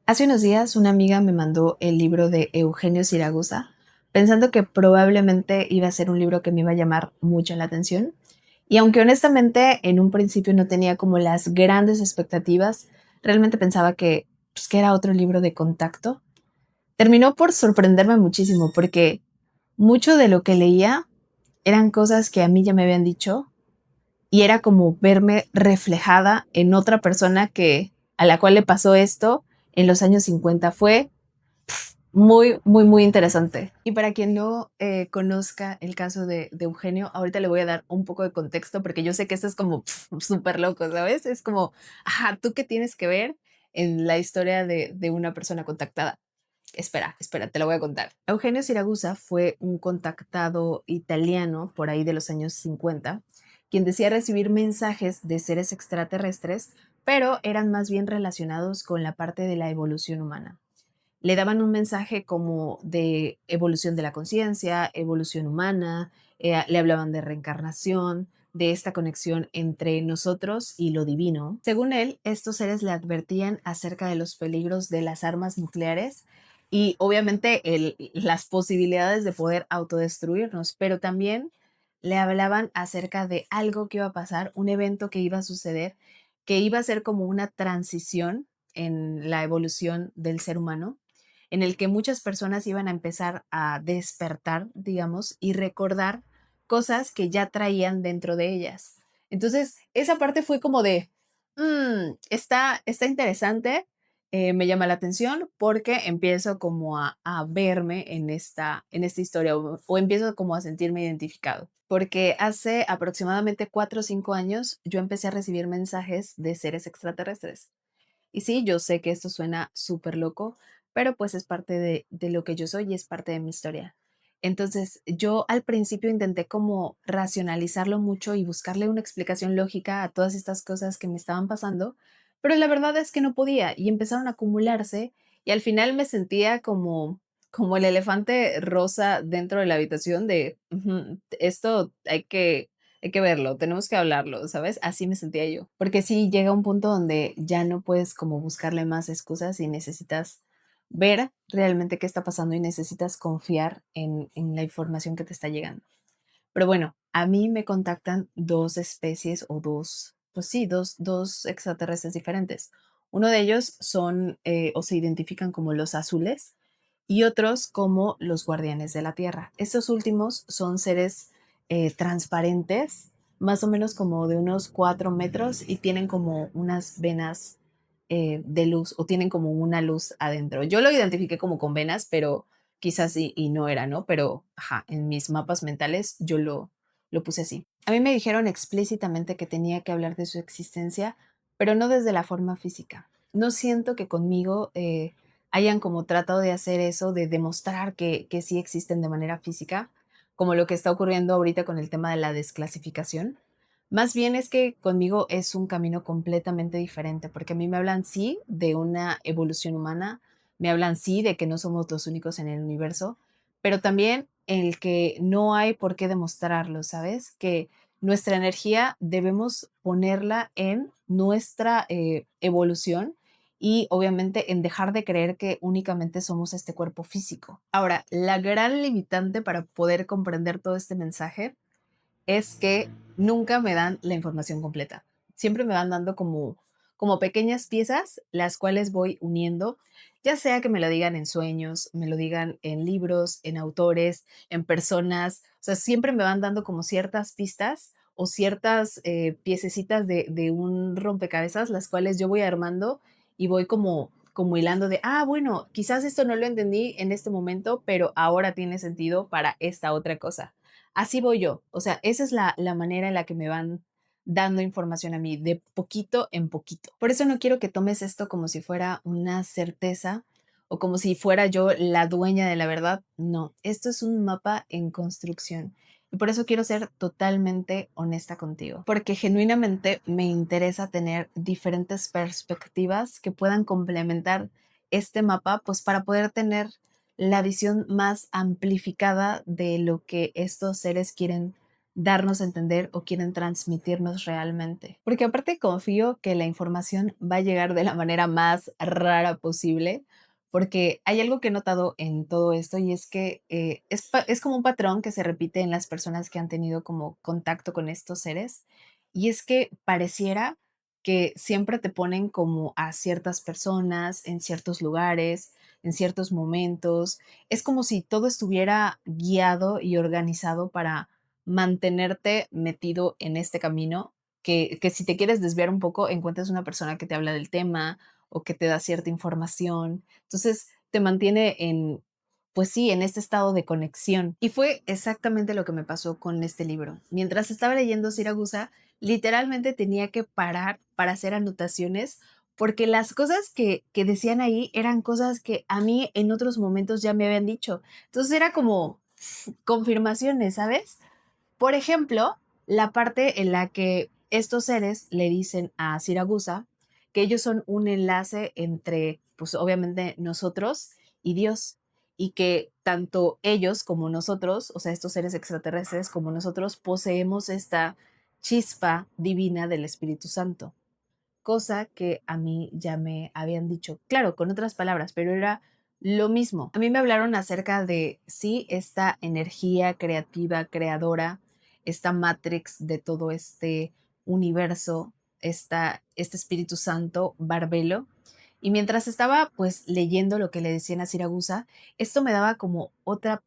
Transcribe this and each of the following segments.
Hace unos días una amiga me mandó el libro de Eugenio Siragusa, pensando que probablemente iba a ser un libro que me iba a llamar mucho la atención. Y aunque honestamente en un principio no tenía como las grandes expectativas, realmente pensaba que era otro libro de contacto, terminó por sorprenderme muchísimo porque mucho de lo que leía eran cosas que a mí ya me habían dicho y era como verme reflejada en otra persona que a la cual le pasó esto en los años 50. Fue muy, muy, muy interesante. Y para quien no conozca el caso de Eugenio, ahorita le voy a dar un poco de contexto porque yo sé que esto es como súper loco, ¿sabes? Es como, ajá, ¿tú qué tienes que ver en la historia de una persona contactada? Espera, te lo voy a contar. Eugenio Siragusa fue un contactado italiano por ahí de los años 50, quien decía recibir mensajes de seres extraterrestres, pero eran más bien relacionados con la parte de la evolución humana. Le daban un mensaje como de evolución de la conciencia, evolución humana, le hablaban de reencarnación, de esta conexión entre nosotros y lo divino. Según él, estos seres le advertían acerca de los peligros de las armas nucleares y obviamente las posibilidades de poder autodestruirnos, pero también le hablaban acerca de algo que iba a pasar, un evento que iba a suceder, que iba a ser como una transición en la evolución del ser humano, en el que muchas personas iban a empezar a despertar, digamos, y recordar cosas que ya traían dentro de ellas. Entonces, esa parte fue como de, está interesante, me llama la atención porque empiezo como a verme en esta historia o empiezo como a sentirme identificado. Porque hace aproximadamente 4 o 5 años yo empecé a recibir mensajes de seres extraterrestres. Y sí, yo sé que esto suena súper loco, pero pues es parte de lo que yo soy y es parte de mi historia. Entonces, yo al principio intenté como racionalizarlo mucho y buscarle una explicación lógica a todas estas cosas que me estaban pasando, pero la verdad es que no podía y empezaron a acumularse y al final me sentía como el elefante rosa dentro de la habitación de, "Ujú, esto hay que verlo, tenemos que hablarlo, ¿sabes?". Así me sentía yo. Porque sí llega un punto donde ya no puedes como buscarle más excusas y necesitas ver realmente qué está pasando y necesitas confiar en la información que te está llegando. Pero bueno, a mí me contactan dos especies o dos, pues sí, dos extraterrestres diferentes. Uno de ellos son o se identifican como los azules y otros como los guardianes de la Tierra. Estos últimos son seres transparentes, más o menos como de unos 4 metros y tienen como unas venas de luz o tienen como una luz adentro. Yo lo identifiqué como con venas, pero quizás sí y no era, ¿no? Pero, ajá, en mis mapas mentales yo lo puse así. A mí me dijeron explícitamente que tenía que hablar de su existencia, pero no desde la forma física. No siento que conmigo hayan como tratado de hacer eso, de demostrar que sí existen de manera física, como lo que está ocurriendo ahorita con el tema de la desclasificación. Más bien es que conmigo es un camino completamente diferente, porque a mí me hablan sí de una evolución humana, me hablan sí de que no somos los únicos en el universo, pero también el que no hay por qué demostrarlo, ¿sabes? Que nuestra energía debemos ponerla en nuestra evolución y obviamente en dejar de creer que únicamente somos este cuerpo físico. Ahora, la gran limitante para poder comprender todo este mensaje es que nunca me dan la información completa. Siempre me van dando como pequeñas piezas, las cuales voy uniendo, ya sea que me lo digan en sueños, me lo digan en libros, en autores, en personas. O sea, siempre me van dando como ciertas pistas o ciertas piececitas de un rompecabezas, las cuales yo voy armando y voy como hilando de, bueno, quizás esto no lo entendí en este momento, pero ahora tiene sentido para esta otra cosa. Así voy yo. O sea, esa es la manera en la que me van dando información a mí, de poquito en poquito. Por eso no quiero que tomes esto como si fuera una certeza o como si fuera yo la dueña de la verdad. No, esto es un mapa en construcción. Y por eso quiero ser totalmente honesta contigo, porque genuinamente me interesa tener diferentes perspectivas que puedan complementar este mapa, pues para poder tener la visión más amplificada de lo que estos seres quieren darnos a entender o quieren transmitirnos realmente. Porque aparte confío que la información va a llegar de la manera más rara posible, porque hay algo que he notado en todo esto y es que es como un patrón que se repite en las personas que han tenido como contacto con estos seres, y es que pareciera que siempre te ponen como a ciertas personas en ciertos lugares, en ciertos momentos. Es como si todo estuviera guiado y organizado para mantenerte metido en este camino, que si te quieres desviar un poco, encuentres una persona que te habla del tema o que te da cierta información. Entonces, te mantiene en, pues sí, en este estado de conexión. Y fue exactamente lo que me pasó con este libro. Mientras estaba leyendo Siragusa, literalmente tenía que parar para hacer anotaciones porque las cosas que decían ahí eran cosas que a mí en otros momentos ya me habían dicho. Entonces era como confirmaciones, ¿sabes? Por ejemplo, la parte en la que estos seres le dicen a Siragusa que ellos son un enlace entre, pues obviamente nosotros y Dios, y que tanto ellos como nosotros, o sea, estos seres extraterrestres como nosotros, poseemos esta chispa divina del Espíritu Santo, cosa que a mí ya me habían dicho, claro, con otras palabras, pero era lo mismo. A mí me hablaron acerca de, sí, esta energía creativa, creadora, esta matrix de todo este universo, este Espíritu Santo, Barbelo. Y mientras estaba pues leyendo lo que le decían a Siragusa, esto me daba como otra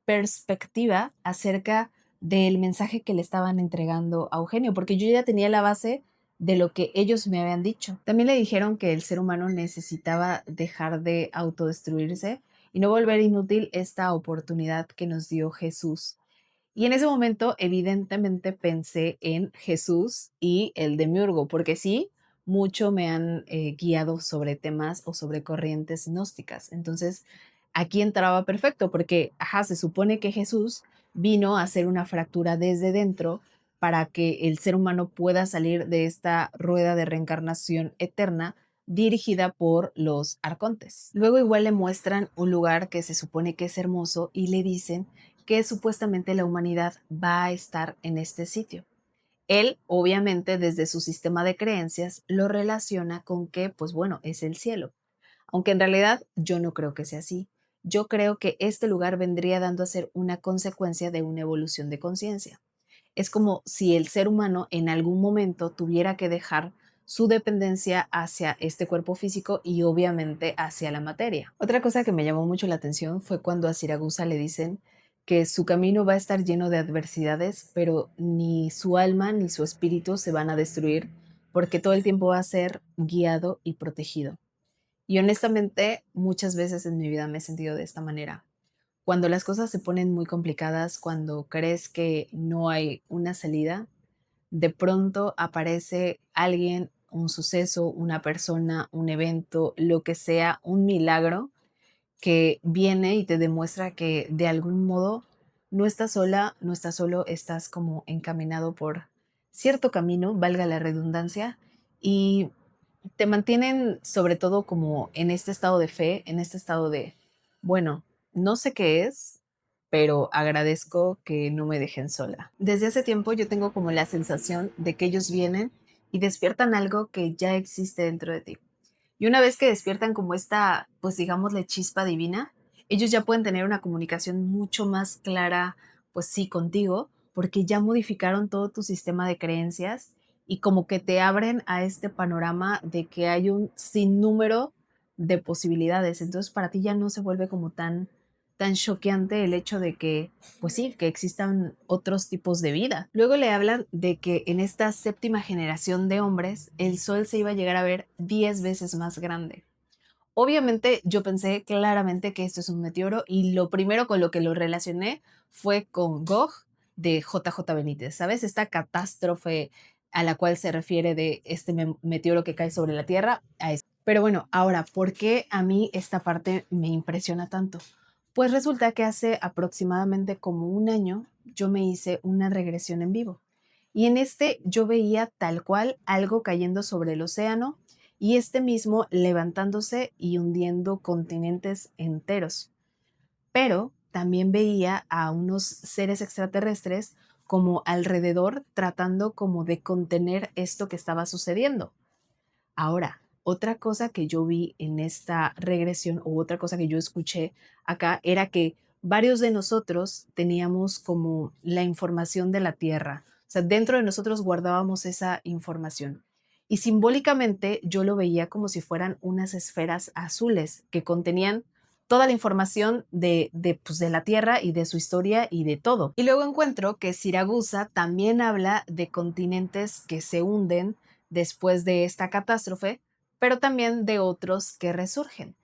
perspectiva acerca del mensaje que le estaban entregando a Eugenio, porque yo ya tenía la base de lo que ellos me habían dicho. También le dijeron que el ser humano necesitaba dejar de autodestruirse y no volver inútil esta oportunidad que nos dio Jesús. Y en ese momento, evidentemente, pensé en Jesús y el demiurgo, porque sí, mucho me han guiado sobre temas o sobre corrientes gnósticas. Entonces, aquí entraba perfecto, porque, ajá, se supone que Jesús vino a hacer una fractura desde dentro para que el ser humano pueda salir de esta rueda de reencarnación eterna dirigida por los arcontes. Luego igual le muestran un lugar que se supone que es hermoso y le dicen que supuestamente la humanidad va a estar en este sitio. Él, obviamente, desde su sistema de creencias, lo relaciona con que, pues bueno, es el cielo. Aunque en realidad yo no creo que sea así. Yo creo que este lugar vendría dando a ser una consecuencia de una evolución de conciencia. Es como si el ser humano en algún momento tuviera que dejar su dependencia hacia este cuerpo físico y obviamente hacia la materia. Otra cosa que me llamó mucho la atención fue cuando a Siragusa le dicen que su camino va a estar lleno de adversidades, pero ni su alma ni su espíritu se van a destruir porque todo el tiempo va a ser guiado y protegido. Y honestamente, muchas veces en mi vida me he sentido de esta manera. Cuando las cosas se ponen muy complicadas, cuando crees que no hay una salida, de pronto aparece alguien, un suceso, una persona, un evento, lo que sea, un milagro que viene y te demuestra que de algún modo no estás sola, no estás solo, estás como encaminado por cierto camino, valga la redundancia, y te mantienen sobre todo como en este estado de fe, en este estado de, bueno, no sé qué es, pero agradezco que no me dejen sola. Desde hace tiempo yo tengo como la sensación de que ellos vienen y despiertan algo que ya existe dentro de ti. Y una vez que despiertan como esta, pues digámosle, chispa divina, ellos ya pueden tener una comunicación mucho más clara, pues sí, contigo, porque ya modificaron todo tu sistema de creencias y como que te abren a este panorama de que hay un sinnúmero de posibilidades. Entonces para ti ya no se vuelve como tan choqueante el hecho de que, pues sí, que existan otros tipos de vida. Luego le hablan de que en esta séptima generación de hombres, el Sol se iba a llegar a ver 10 veces más grande. Obviamente yo pensé claramente que esto es un meteoro y lo primero con lo que lo relacioné fue con Gog de JJ Benítez, ¿sabes? Esta catástrofe a la cual se refiere de este meteoro que cae sobre la Tierra. Pero bueno, ahora, ¿por qué a mí esta parte me impresiona tanto? Pues resulta que hace aproximadamente como un año yo me hice una regresión en vivo. Y en este yo veía tal cual algo cayendo sobre el océano y este mismo levantándose y hundiendo continentes enteros. Pero también veía a unos seres extraterrestres como alrededor tratando como de contener esto que estaba sucediendo. Ahora, otra cosa que yo vi en esta regresión o otra cosa que yo escuché acá era que varios de nosotros teníamos como la información de la Tierra. O sea, dentro de nosotros guardábamos esa información. Y simbólicamente yo lo veía como si fueran unas esferas azules que contenían toda la información pues, de la Tierra y de su historia y de todo. Y luego encuentro que Siragusa también habla de continentes que se hunden después de esta catástrofe, pero también de otros que resurgen.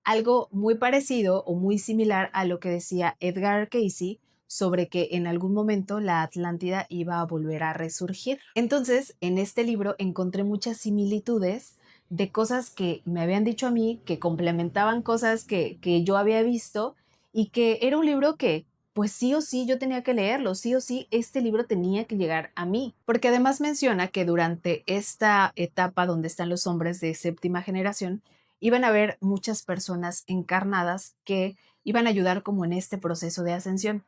Algo muy parecido o muy similar a lo que decía Edgar Cayce sobre que en algún momento la Atlántida iba a volver a resurgir. Entonces, en este libro encontré muchas similitudes de cosas que me habían dicho a mí, que complementaban cosas que yo había visto y que era un libro que pues sí o sí yo tenía que leerlo, sí o sí este libro tenía que llegar a mí, porque además menciona que durante esta etapa donde están los hombres de séptima generación, iban a haber muchas personas encarnadas que iban a ayudar como en este proceso de ascensión,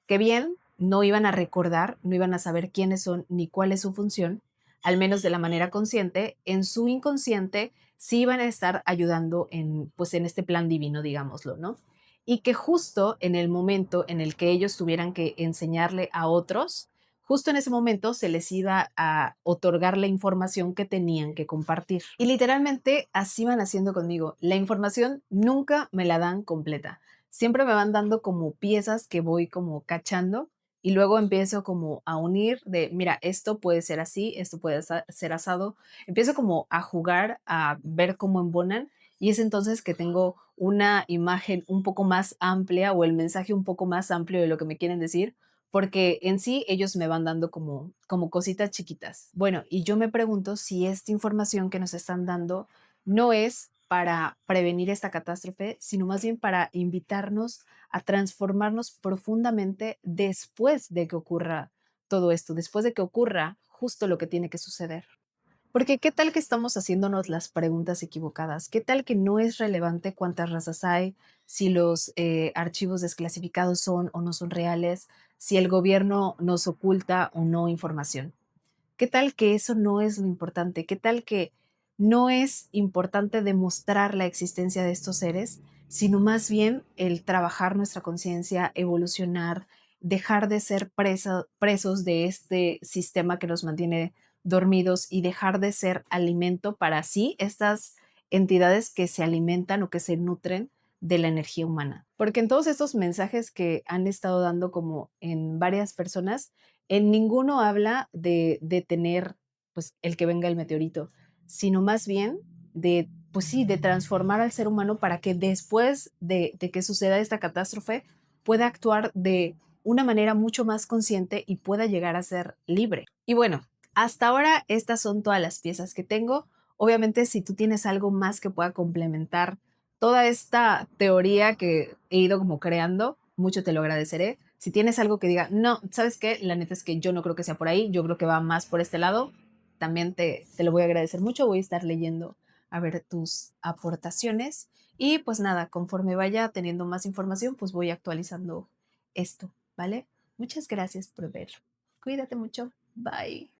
que bien no iban a recordar, no iban a saber quiénes son ni cuál es su función, al menos de la manera consciente, en su inconsciente sí iban a estar ayudando en, pues en este plan divino, digámoslo, ¿no? Y que justo en el momento en el que ellos tuvieran que enseñarle a otros, justo en ese momento se les iba a otorgar la información que tenían que compartir. Y literalmente así van haciendo conmigo. La información nunca me la dan completa. Siempre me van dando como piezas que voy como cachando y luego empiezo como a unir de, mira, esto puede ser así, esto puede ser asado. Empiezo como a jugar, a ver cómo embonan y es entonces que tengo una imagen un poco más amplia o el mensaje un poco más amplio de lo que me quieren decir, porque en sí ellos me van dando como cositas chiquitas. Bueno, y yo me pregunto si esta información que nos están dando no es para prevenir esta catástrofe, sino más bien para invitarnos a transformarnos profundamente después de que ocurra todo esto, después de que ocurra justo lo que tiene que suceder. Porque qué tal que estamos haciéndonos las preguntas equivocadas, qué tal que no es relevante cuántas razas hay, si los archivos desclasificados son o no son reales, si el gobierno nos oculta o no información. ¿Qué tal que eso no es lo importante? ¿Qué tal que no es importante demostrar la existencia de estos seres, sino más bien el trabajar nuestra conciencia, evolucionar, dejar de ser presos de este sistema que nos mantiene dormidos y dejar de ser alimento para sí estas entidades que se alimentan o que se nutren de la energía humana? Porque en todos estos mensajes que han estado dando como en varias personas, en ninguno habla de detener pues el que venga el meteorito, sino más bien de, pues sí, de transformar al ser humano para que después de que suceda esta catástrofe pueda actuar de una manera mucho más consciente y pueda llegar a ser libre. Y bueno, hasta ahora estas son todas las piezas que tengo. Obviamente, si tú tienes algo más que pueda complementar toda esta teoría que he ido como creando, mucho te lo agradeceré. Si tienes algo que diga, no, ¿sabes qué? La neta es que yo no creo que sea por ahí, yo creo que va más por este lado, también te lo voy a agradecer mucho. Voy a estar leyendo a ver tus aportaciones y pues nada, conforme vaya teniendo más información, pues voy actualizando esto, ¿vale? Muchas gracias por ver. Cuídate mucho. Bye.